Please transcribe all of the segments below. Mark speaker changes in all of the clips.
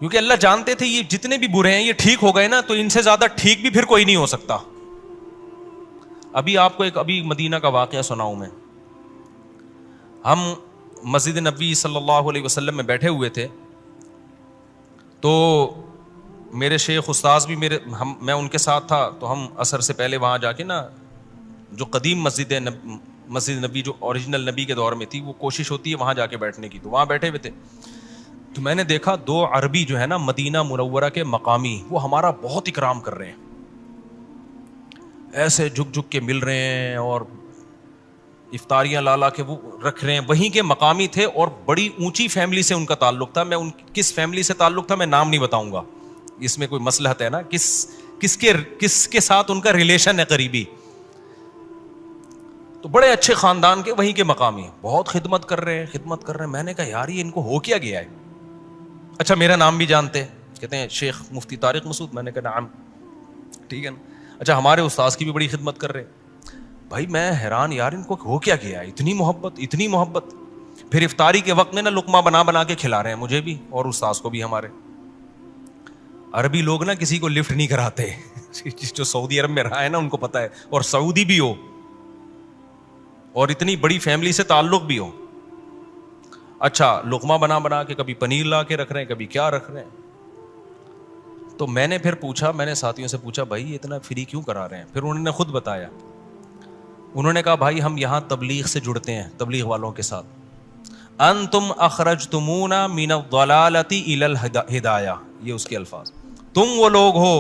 Speaker 1: کیونکہ اللہ جانتے تھے یہ جتنے بھی برے ہیں یہ ٹھیک ہو گئے نا تو ان سے زیادہ ٹھیک بھی پھر کوئی نہیں ہو سکتا. ابھی آپ کو ایک ابھی مدینہ کا واقعہ سناؤں میں. ہم مسجد نبوی صلی اللہ علیہ وسلم میں بیٹھے ہوئے تھے تو میرے شیخ استاذ بھی میں ان کے ساتھ تھا. تو ہم عصر سے پہلے وہاں جا کے نا جو قدیم مسجد ہے مسجد نبی جو اوریجنل نبی کے دور میں تھی وہ کوشش ہوتی ہے وہاں جا کے بیٹھنے کی. تو وہاں بیٹھے ہوئے تھے تو میں نے دیکھا 2 عربی جو ہے نا مدینہ منورہ کے مقامی وہ ہمارا بہت اکرام کر رہے ہیں, ایسے جھک جھک کے مل رہے ہیں اور افطاریاں لا کے وہ رکھ رہے ہیں. وہیں کے مقامی تھے اور بڑی اونچی فیملی سے ان کا تعلق تھا. میں ان کس فیملی سے تعلق تھا میں نام نہیں بتاؤں گا, اس میں کوئی مصلحت ہے نا, کس کے ساتھ ان کا ریلیشن ہے قریبی. تو بڑے اچھے خاندان کے وہیں کے مقامی بہت خدمت کر رہے ہیں. میں نے کہا یار یہ ان کو ہو کیا گیا ہے. اچھا میرا نام بھی جانتے ہیں, کہتے ہیں شیخ مفتی طارق مسعود. میں نے کہا نعم, ٹھیک ہے نا. اچھا ہمارے استاذ کی بھی بڑی خدمت کر رہے. بھائی میں حیران یار ان کو ہو کیا گیا ہے, اتنی محبت. پھر افطاری کے وقت میں نا لقمہ بنا کے کھلا رہے ہیں مجھے بھی اور استاذ کو بھی. ہمارے عربی لوگ نا کسی کو لفٹ نہیں کراتے جو سعودی عرب میں رہا ہے نا ان کو پتا ہے, اور سعودی بھی ہو اور اتنی بڑی فیملی سے تعلق بھی ہو. اچھا لقمہ بنا کے کبھی پنیر لا کے رکھ رہے ہیں کبھی کیا رکھ رہے ہیں. تو میں نے پھر پوچھا, میں نے ساتھیوں سے پوچھا بھائی یہ اتنا فری کیوں کرا رہے ہیں. پھر انہوں نے خود بتایا, انہوں نے کہا بھائی ہم یہاں تبلیغ سے جڑتے ہیں, تبلیغ والوں کے ساتھ. انتم اخرجتمونا من الضلالۃ الی الہدایہ, یہ اس کے الفاظ. تم وہ لوگ ہو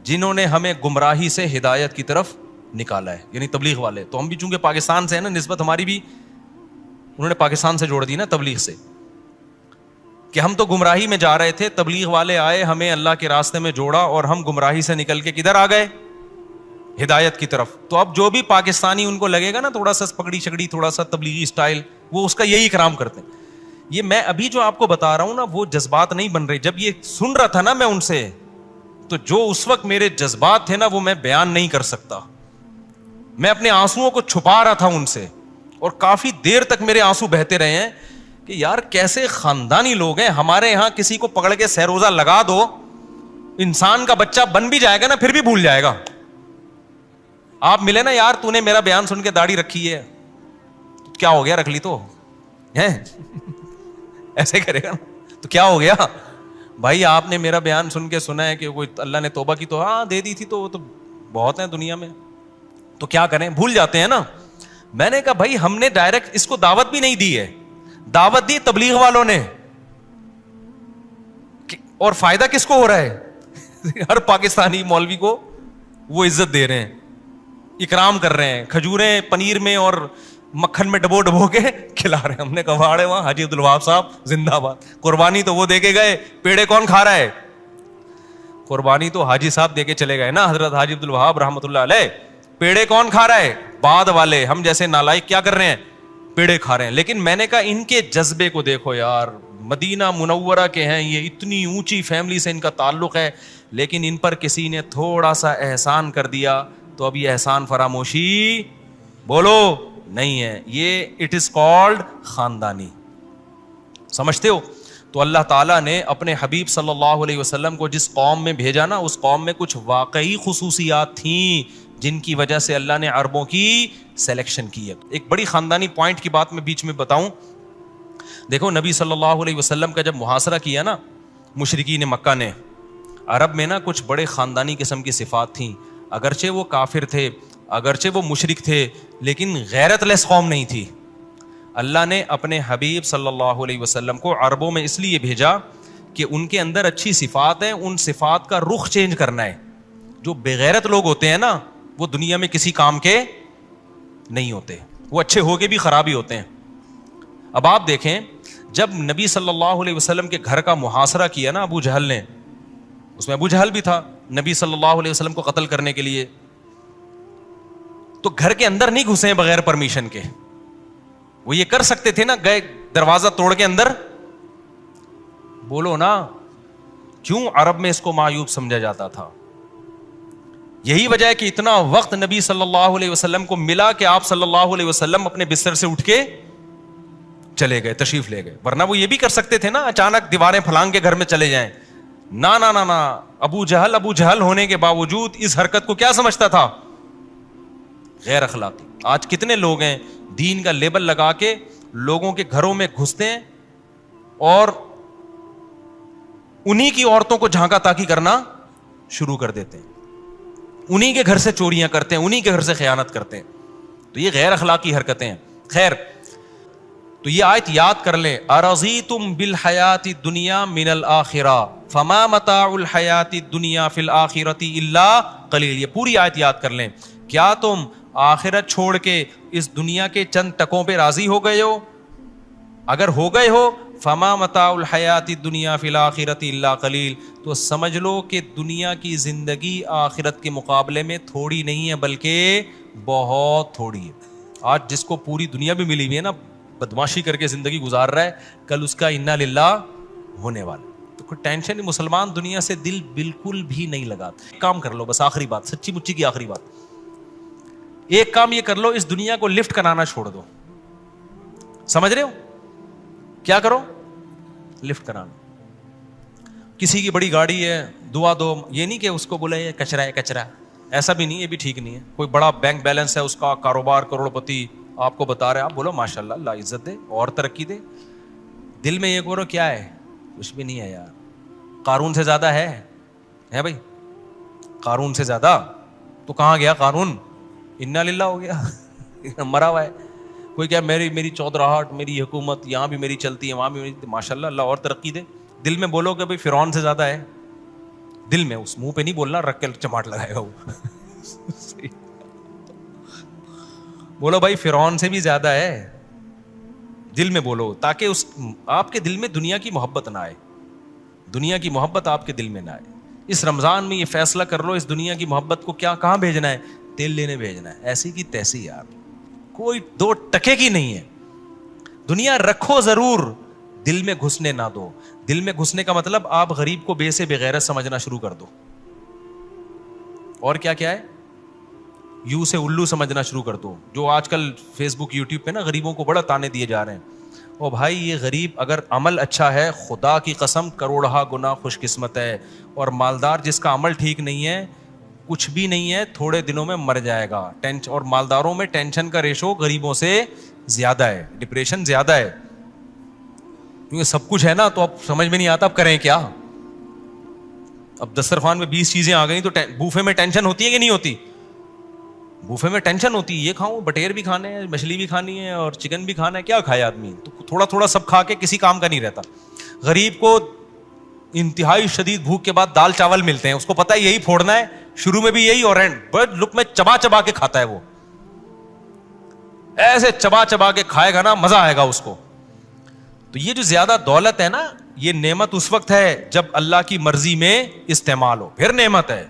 Speaker 1: جنہوں نے ہمیں گمراہی سے ہدایت کی طرف نکالا ہے, یعنی تبلیغ والے. تو ہم بھی چونکہ پاکستان سے ہیں نا, نسبت ہماری بھی انہوں نے پاکستان سے جوڑ دی نا تبلیغ سے, کہ ہم تو گمراہی میں جا رہے تھے, تبلیغ والے آئے ہمیں اللہ کے راستے میں جوڑا اور ہم گمراہی سے نکل کے کدھر آ گئے, ہدایت کی طرف. تو اب جو بھی پاکستانی ان کو لگے گا نا تھوڑا سا پکڑی چکڑی تھوڑا سا تبلیغی اسٹائل, وہ اس کا یہی کرام کرتے ہیں. یہ میں ابھی جو آپ کو بتا رہا ہوں نا وہ جذبات نہیں بن رہے. جب یہ سن رہا تھا نا میں ان سے, تو جو اس وقت میرے جذبات تھے نا وہ میں بیان نہیں کر سکتا. میں اپنے آنسوؤں کو چھپا رہا تھا ان سے, اور کافی دیر تک میرے آنسو بہتے رہے ہیں کہ یار کیسے خاندانی لوگ ہیں. ہمارے یہاں کسی کو پکڑ کے سہروزہ لگا دو, انسان کا بچہ بن بھی جائے گا نا پھر بھی بھول جائے گا. آپ ملے نا یار تو نے میرا بیان سن کے داڑھی رکھی ہے, کیا ہو گیا, رکھ لی تو ہے ایسے کرے گا نا تو کیا ہو گیا. بھائی آپ نے میرا بیان سن کے سنا ہے کہ کوئی اللہ نے توبہ کی تو ہاں دے دی تھی, تو وہ تو بہت ہیں دنیا میں, تو کیا کریں, بھول جاتے ہیں نا. میں نے کہا بھائی ہم نے ڈائریکٹ اس کو دعوت بھی نہیں دی ہے, دعوت دی تبلیغ والوں نے, اور فائدہ کس کو ہو رہا ہے ہر پاکستانی مولوی کو وہ عزت دے رہے ہیں, اکرام کر رہے ہیں, کھجوریں پنیر میں اور مکھن میں ڈبو کے کھلا رہے ہیں. ہم نے کہا واڑے وہاں حاجی عبدالوہاب صاحب زندہ باد. قربانی تو وہ دے کے گئے, پیڑے کون کھا رہا ہے, قربانی تو حاجی صاحب دے کے چلے گئے نا, حضرت حاجی عبدالوہاب رحمۃ اللہ علیہ. پیڑے کون کھا رہا ہے, بعد والے, ہم جیسے نالائق کیا کر رہے ہیں, پیڑے کھا رہے ہیں. لیکن میں نے کہا ان کے جذبے کو دیکھو یار, مدینہ منورہ کے ہیں یہ, اتنی اونچی فیملی سے ان کا تعلق ہے, لیکن ان پر کسی نے تھوڑا سا احسان کر دیا تو اب یہ احسان فراموشی بولو نہیں ہے, یہ اٹ از کالڈ خاندانی. سمجھتے ہو. تو اللہ تعالیٰ نے اپنے حبیب صلی اللہ علیہ وسلم کو جس قوم میں بھیجا نا, اس قوم میں کچھ واقعی خصوصیات تھیں جن کی وجہ سے اللہ نے عربوں کی سلیکشن کی ہے. ایک بڑی خاندانی پوائنٹ کی بات میں بیچ میں بتاؤں. دیکھو نبی صلی اللہ علیہ وسلم کا جب محاصرہ کیا نا مشرکین مکہ نے, عرب میں نا کچھ بڑے خاندانی قسم کی صفات تھیں. اگرچہ وہ کافر تھے, اگرچہ وہ مشرک تھے, لیکن غیرت لیس قوم نہیں تھی. اللہ نے اپنے حبیب صلی اللہ علیہ وسلم کو عربوں میں اس لیے بھیجا کہ ان کے اندر اچھی صفات ہیں, ان صفات کا رخ چینج کرنا ہے. جو بغیرت لوگ ہوتے ہیں نا وہ دنیا میں کسی کام کے نہیں ہوتے, وہ اچھے ہو کے بھی خراب ہی ہوتے ہیں. اب آپ دیکھیں جب نبی صلی اللہ علیہ وسلم کے گھر کا محاصرہ کیا نا ابو جہل نے, اس میں ابو جہل بھی تھا نبی صلی اللہ علیہ وسلم کو قتل کرنے کے لیے, تو گھر کے اندر نہیں گھسے بغیر پرمیشن کے. وہ یہ کر سکتے تھے نا, گئے دروازہ توڑ کے اندر. بولو نا کیوں عرب میں اس کو معیوب سمجھا جاتا تھا. یہی وجہ ہے کہ اتنا وقت نبی صلی اللہ علیہ وسلم کو ملا کہ آپ صلی اللہ علیہ وسلم اپنے بستر سے اٹھ کے چلے گئے, تشریف لے گئے. ورنہ وہ یہ بھی کر سکتے تھے نا اچانک دیواریں پھلانگ کے گھر میں چلے جائیں, نا نا نا نا, ابو جہل ہونے کے باوجود اس حرکت کو کیا سمجھتا تھا؟ غیر اخلاقی. آج کتنے لوگ ہیں دین کا لیبل لگا کے لوگوں کے گھروں میں گھستے ہیں اور انہی کی عورتوں کو جھانکا تاکی کرنا شروع کر دیتے ہیں, انہی کے گھر سے چوریاں کرتے ہیں, انہی کے گھر سے خیانت کرتے ہیں. تو یہ غیر اخلاقی حرکتیں ہیں. خیر, تو یہ آیت یاد کر لیں, ارضیتم بالحیات الدنیا من الآخرہ فما متاع الحیات الدنیا فی الآخرۃ الا قلیل. یہ پوری آیت یاد کر لیں. کیا تم آخرت چھوڑ کے اس دنیا کے چند ٹکوں پہ راضی ہو گئے ہو؟ اگر ہو گئے ہو, فما متاع الحیات الدنیا فی الآخرۃ الا قلیل, تو سمجھ لو کہ دنیا کی زندگی آخرت کے مقابلے میں تھوڑی نہیں ہے بلکہ بہت تھوڑی ہے. آج جس کو پوری دنیا بھی ملی ہوئی ہے نا, بدماشی کر کے زندگی گزار رہا ہے, کل اس کا انا للہ ہونے والا. تو کوئی ٹینشن نہیں, مسلمان دنیا سے دل بالکل بھی نہیں لگاتا. کام کر لو, بس آخری بات, سچی مچی کی آخری بات, ایک کام یہ کر لو, اس دنیا کو لفٹ کرانا چھوڑ دو. سمجھ رہے ہو کیا کرو؟ لفٹ کرانا. کسی کی بڑی گاڑی ہے, دعا دو, یہ نہیں کہ اس کو بولے یہ کچرا ہے کچرا, ایسا بھی نہیں, یہ بھی ٹھیک نہیں ہے. کوئی بڑا بینک بیلنس ہے اس کا, کاروبار کروڑ پتی آپ کو بتا رہے, آپ بولو ماشاء اللہ, اللہ عزت دے اور ترقی دے. دل میں یہ کرو کیا ہے, کچھ بھی نہیں ہے یار, قارون سے زیادہ ہے بھائی, قارون سے زیادہ. تو کہاں گیا قارون؟ انا للہ ہو گیا, مرا ہوا ہے. کوئی کیا میری چودراہٹ, میری حکومت, یہاں بھی میری چلتی ہے, وہاں بھی میری, ماشاء اللہ, اللہ اور ترقی دے. دل میں بولو کہ بھائی فرعون سے زیادہ ہے, دل میں, اس منہ پہ نہیں بولنا, رکھ کے چماٹ لگائے گا وہ. بولو بھائی فرعون سے بھی زیادہ ہے, دل میں بولو, تاکہ آپ کے دل میں دنیا کی محبت نہ آئے, دنیا کی محبت آپ کے دل میں نہ آئے. اس رمضان میں یہ فیصلہ کر لو, اس دنیا کی محبت کو کہاں بھیجنا ہے؟ تیل لینے بھیجنا ہے. ایسی کی تیسی یار, کوئی دو ٹکے کی نہیں ہے. دنیا رکھو ضرور, دل میں گھسنے نہ دو. دل میں گھسنے کا مطلب آپ غریب کو بے سے بغیرت سمجھنا شروع کر دو, اور کیا ہے, یو سے الو سمجھنا شروع کر دو. جو آج کل فیس بک یوٹیوب پہ نا غریبوں کو بڑا تانے دیے جا رہے ہیں, او بھائی یہ غریب اگر عمل اچھا ہے, خدا کی قسم کروڑہا گنا خوش قسمت ہے. اور مالدار جس کا عمل ٹھیک نہیں ہے, کچھ بھی نہیں ہے, تھوڑے دنوں میں مر جائے گا. اور مالداروں میں ٹینشن کا ریشو غریبوں سے زیادہ ہے, ڈپریشن زیادہ ہے, کیونکہ سب کچھ ہے نا, تو اب سمجھ میں نہیں آتا اب کریں کیا. اب دسترخوان میں 20 چیزیں آ گئی تو بوفے میں ٹینشن ہوتی ہے کہ نہیں ہوتی؟ بوفے میں ٹینشن ہوتی ہے, یہ کھاؤں, بٹیر بھی کھانے ہیں, مچھلی بھی کھانی ہے, اور چکن بھی کھانا ہے, کیا کھائے آدمی. تو تھوڑا تھوڑا سب کھا کے کسی کام کا نہیں رہتا. غریب کو انتہائی شدید بھوک کے بعد دال چاول ملتے ہیں, اس کو پتا ہے یہی پھوڑنا ہے, شروع میں بھی یہی, اور اینڈ لک میں چبا چبا کے کھاتا ہے. وہ ایسے چبا چبا کے کھائے گا نا, مزہ آئے گا اس کو. تو یہ جو زیادہ دولت ہے نا, یہ نعمت اس وقت ہے جب اللہ کی مرضی میں استعمال ہو, پھر نعمت ہے.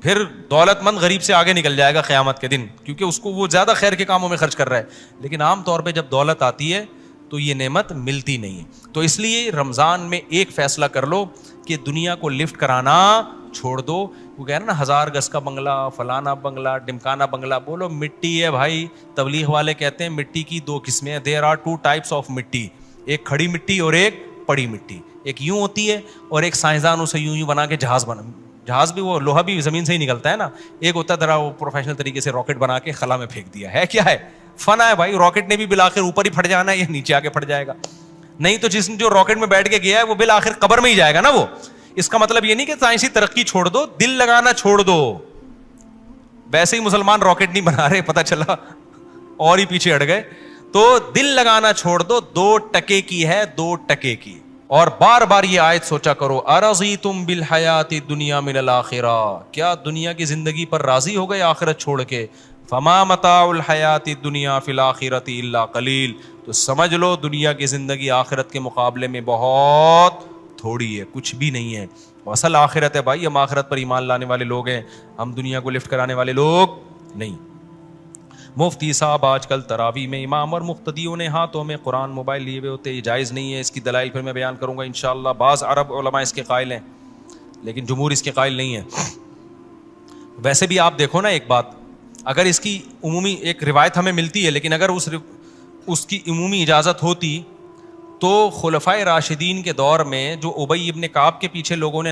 Speaker 1: پھر دولت مند غریب سے آگے نکل جائے گا قیامت کے دن, کیونکہ اس کو وہ زیادہ خیر کے کاموں میں خرچ کر رہا ہے. لیکن عام طور پہ جب دولت آتی ہے تو یہ نعمت ملتی نہیں ہے. تو اس لیے رمضان میں ایک فیصلہ کر لو کہ دنیا کو لفٹ کرانا چھوڑ دو. وہ کہہ رہے نا 1000 گز کا بنگلہ, فلانا بنگلہ, ڈمکانا بنگلہ, بولو مٹی ہے بھائی. تبلیغ والے کہتے ہیں مٹی کی 2 قسمیں ہیں, دیر آر 2 types آف مٹی, ایک کھڑی مٹی اور ایک پڑی مٹی. ایک یوں ہوتی ہے, اور ایک سائنسدان اسے یوں بنا کے جہاز بھی, وہ لوہا بھی زمین سے ہی نکلتا ہے نا. ایک ہوتا ہے ذرا وہ پروفیشنل طریقے سے راکٹ بنا کے خلا میں پھینک دیا ہے. کیا ہے فن ہے بھائی, راکٹ نے بھی بالآخر اوپر ہی پھٹ جانا ہے یا نیچے آ کے پھٹ جائے گا. نہیں تو جو راکٹ میں بیٹھ کے گیا ہے وہ بالآخر قبر میں ہی جائے گا نا. وہ اس کا مطلب یہ نہیں کہ سائنسی ترقی چھوڑ دو, دل لگانا چھوڑ دو. ویسے ہی مسلمان راکٹ نہیں بنا رہے, پتا چلا اور ہی پیچھے ہٹ گئے. تو دل لگانا چھوڑ دو, 2 ٹکے کی ہے, 2 ٹکے کی. اور بار بار یہ آیت سوچا کرو, ارضیتم بالحیات الدنیا من الآخرہ, کیا دنیا کی زندگی پر راضی ہو گئے آخرت چھوڑ کے؟ فما متاع الحیات الدنیا فی الآخرۃ الا قلیل, تو سمجھ لو دنیا کی زندگی آخرت کے مقابلے میں بہت تھوڑی ہے, کچھ بھی نہیں ہے. اصل آخرت ہے بھائی, ہم آخرت پر ایمان لانے والے لوگ ہیں, ہم دنیا کو لفٹ کرانے والے لوگ نہیں. مفتی صاحب آج کل تراویح میں امام اور مقتدیوں نے ہاتھوں میں قرآن موبائل لیے ہوئے ہوتے, یہ جائز نہیں ہے. اس کی دلائل پھر میں بیان کروں گا انشاءاللہ. بعض عرب علماء اس کے قائل ہیں, لیکن جمہور اس کے قائل نہیں ہے. ویسے بھی آپ دیکھو نا ایک بات, اگر اس کی عمومی ایک روایت ہمیں ملتی ہے, لیکن اگر اس کی عمومی اجازت ہوتی تو خلفائے راشدین کے دور میں جو ابی ابن کعب کے پیچھے لوگوں نے